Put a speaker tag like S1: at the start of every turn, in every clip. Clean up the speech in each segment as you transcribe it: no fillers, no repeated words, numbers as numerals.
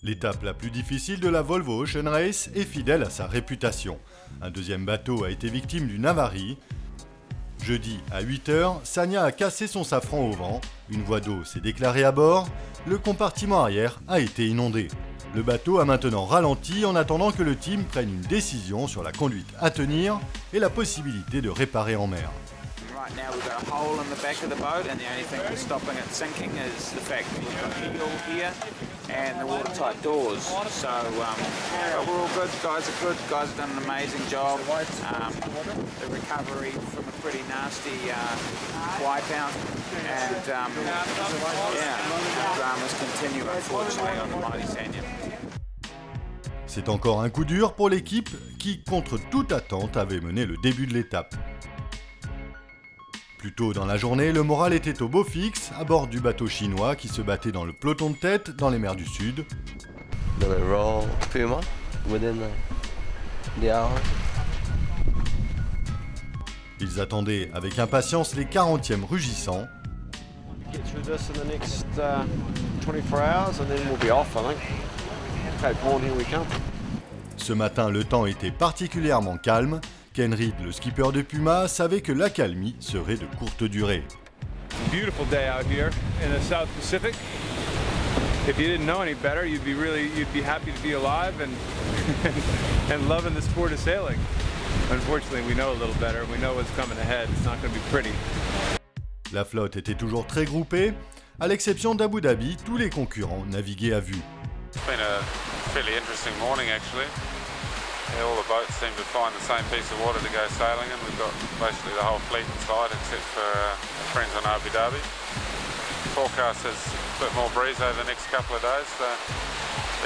S1: L'étape la plus difficile de la Volvo Ocean Race est fidèle à sa réputation. Un deuxième bateau a été victime d'une avarie. Jeudi à 8 h, Sania a cassé son safran au vent, une voie d'eau s'est déclarée à bord, le compartiment arrière a été inondé. Le bateau a maintenant ralenti en attendant que le team prenne une décision sur la conduite à tenir et la possibilité de réparer en mer.
S2: Right now we've got a hole in the back of the boat, and the only thing that's stopping it sinking is the fact that we've got a heel here and the watertight doors. So yeah, we're all good. Guys are good. Guys have done an amazing job. The recovery from a pretty nasty wipeout, and yeah, dramas continue unfortunately on the Mighty Sanya.
S1: C'est encore un coup dur pour l'équipe qui, contre toute attente, avait mené le début de l'étape. Plus tôt dans la journée, le moral était au beau fixe, à bord du bateau chinois qui se battait dans le peloton de tête dans les mers du Sud. Ils attendaient avec impatience les 40e rugissants. Ce matin, le temps était particulièrement calme. Ken Reed, le skipper de Puma, savait que l'accalmie serait de courte durée.
S3: Beautiful day out here in the South Pacific. If you didn't know any better, you'd be happy to be alive and loving the sport of sailing. Unfortunately, we know a little better. We know what's coming ahead. It's not going to be pretty.
S1: La flotte était toujours très groupée. À l'exception d'Abu Dhabi, tous les concurrents naviguaient à vue.
S4: It's been a fairly interesting morning actually. Yeah, all the boats seem to find the same piece of water to go sailing in. We've got basically the whole fleet inside except for our friends on Abu Dhabi. Forecast has a bit more breeze over the next couple of days, so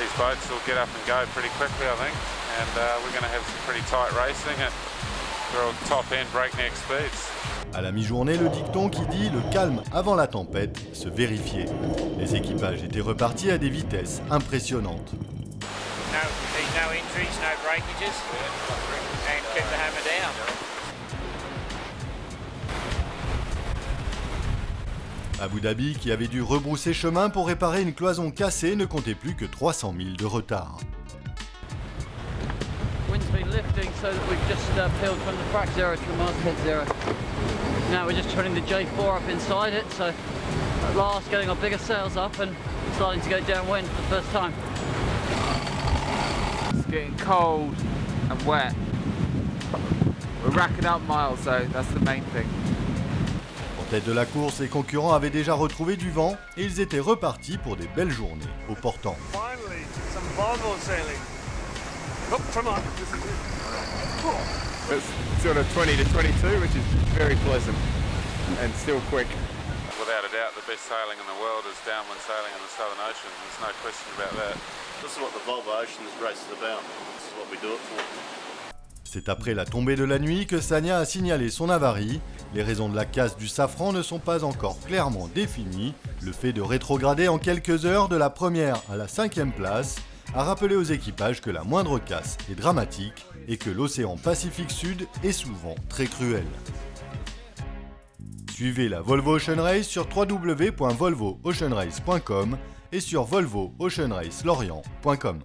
S4: these boats will get up and go pretty quickly I think, and we're going to have some pretty tight racing at real top-end breakneck speeds.
S1: À la mi-journée, le dicton qui dit « le calme avant la tempête » se vérifiait. Les équipages étaient repartis à des vitesses impressionnantes.
S2: No injuries, no breakages, and keep the hammer down.
S1: Abu Dhabi, qui avait dû rebrousser chemin pour réparer une cloison cassée, ne comptait plus que 300 000 de retard.
S5: Wind's been lifting so that we've just peeled from the frac zero to masthead zero. Now we're just turning the J4 up inside it, so at last getting our bigger sails up and starting to go downwind for the first time.
S6: It's getting cold and wet. We're racking up miles though, that's the main thing.
S1: En tête de la course, les concurrents avaient déjà retrouvé du vent et ils étaient repartis pour des belles journées au portant.
S7: Finally, some Volvo sailing. Look, come on.
S3: It's sort of 20 to 22, which is very pleasant and still quick.
S4: Without a doubt, the best sailing in the world is downwind sailing in the Southern Ocean. There's no question about that.
S8: This is what the Volvo Oceans race is about. This is what we do it for.
S1: C'est après la tombée de la nuit que Sania a signalé son avarie. Les raisons de la casse du safran ne sont pas encore clairement définies. Le fait de rétrograder en quelques heures de la première à la 5e place a rappelé aux équipages que la moindre casse est dramatique et que l'océan Pacifique Sud est souvent très cruel. Suivez la Volvo Ocean Race sur www.volvooceanrace.com et sur volvooceanracelorient.com.